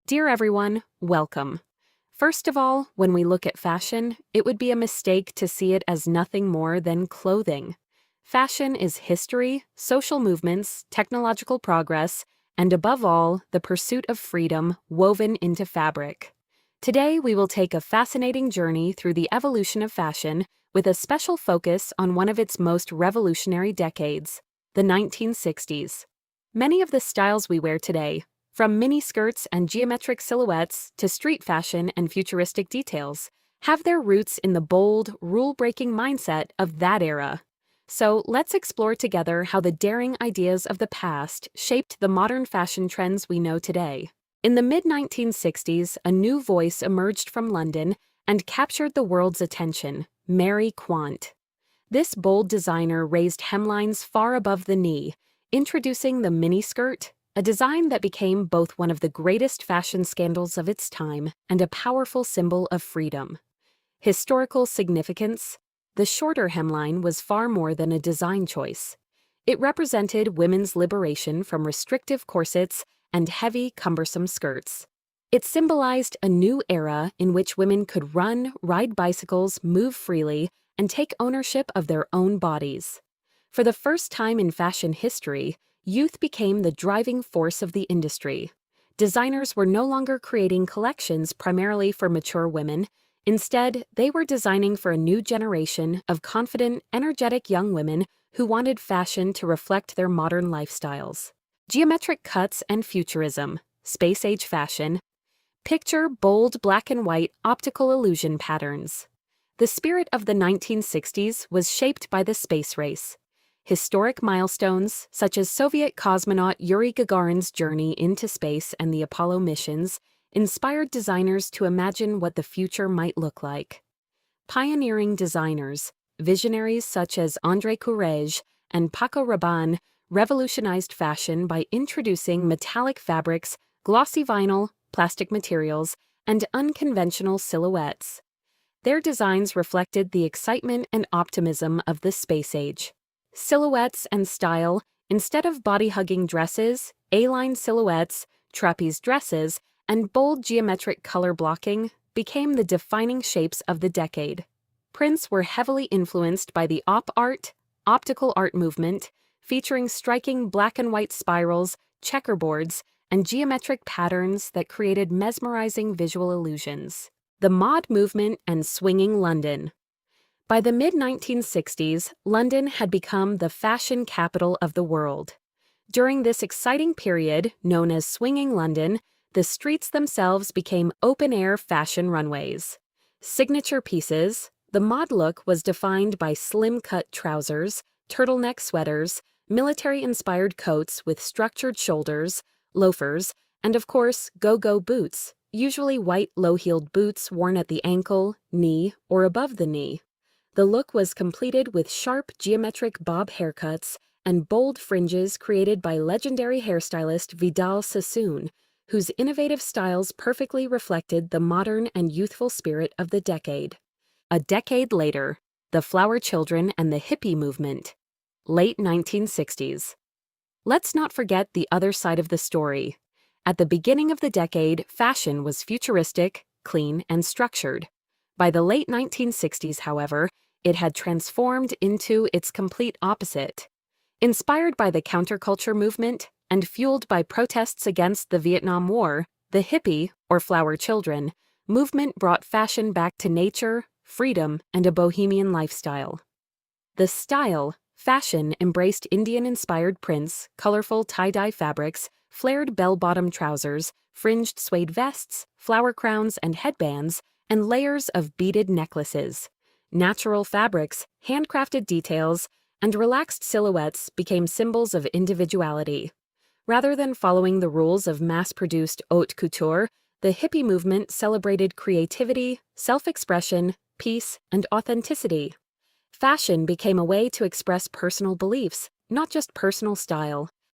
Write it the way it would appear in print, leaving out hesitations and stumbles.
Dear everyone, welcome. First of all, when we look at fashion, it would be a mistake to see it as nothing more than clothing. Fashion is history, social movements, technological progress, and above all, the pursuit of freedom woven into fabric. Today, we will take a fascinating journey through the evolution of fashion with a special focus on one of its most revolutionary decades, the 1960s. Many of the styles we wear today, from miniskirts and geometric silhouettes to street fashion and futuristic details, have their roots in the bold, rule-breaking mindset of that era. So let's explore together how the daring ideas of the past shaped the modern fashion trends we know today. In the mid-1960s, a new voice emerged from London and captured the world's attention: Mary Quant. This bold designer raised hemlines far above the knee, introducing the miniskirt, a design that became both one of the greatest fashion scandals of its time and a powerful symbol of freedom. Historical significance: the shorter hemline was far more than a design choice. It represented women's liberation from restrictive corsets and heavy, cumbersome skirts. It symbolized a new era in which women could run, ride bicycles, move freely, and take ownership of their own bodies. For the first time in fashion history, youth became the driving force of the industry. Designers were no longer creating collections primarily for mature women. Instead, they were designing for a new generation of confident, energetic young women who wanted fashion to reflect their modern lifestyles. Geometric cuts and futurism, space-age fashion. Picture bold black and white optical illusion patterns. The spirit of the 1960s was shaped by the space race. Historic milestones, such as Soviet cosmonaut Yuri Gagarin's journey into space and the Apollo missions, inspired designers to imagine what the future might look like. Pioneering designers, visionaries such as André Courrèges and Paco Rabanne, revolutionized fashion by introducing metallic fabrics, glossy vinyl, plastic materials, and unconventional silhouettes. Their designs reflected the excitement and optimism of the space age. Silhouettes and style: instead of body-hugging dresses, A-line silhouettes, trapeze dresses, and bold geometric color blocking became the defining shapes of the decade. Prints were heavily influenced by the op art, optical art movement, featuring striking black and white spirals, checkerboards, and geometric patterns that created mesmerizing visual illusions. The mod movement and swinging London. By the mid-1960s, London had become the fashion capital of the world. During this exciting period, known as Swinging London, the streets themselves became open-air fashion runways. Signature pieces: the mod look was defined by slim-cut trousers, turtleneck sweaters, military-inspired coats with structured shoulders, loafers, and of course, go-go boots, usually white low-heeled boots worn at the ankle, knee, or above the knee. The look was completed with sharp geometric bob haircuts and bold fringes created by legendary hairstylist Vidal Sassoon, whose innovative styles perfectly reflected the modern and youthful spirit of the decade. A decade later, the Flower Children and the Hippie movement. Late 1960s. Let's not forget the other side of the story. At the beginning of the decade, fashion was futuristic, clean, and structured. By the late 1960s, however, it had transformed into its complete opposite. Inspired by the counterculture movement and fueled by protests against the Vietnam War, the hippie, or flower children, movement brought fashion back to nature, freedom, and a bohemian lifestyle. The style: fashion embraced Indian-inspired prints, colorful tie-dye fabrics, flared bell-bottom trousers, fringed suede vests, flower crowns and headbands, and layers of beaded necklaces. Natural fabrics, handcrafted details, and relaxed silhouettes became symbols of individuality. Rather than following the rules of mass-produced haute couture, the hippie movement celebrated creativity, self-expression, peace, and authenticity. Fashion became a way to express personal beliefs, not just personal style.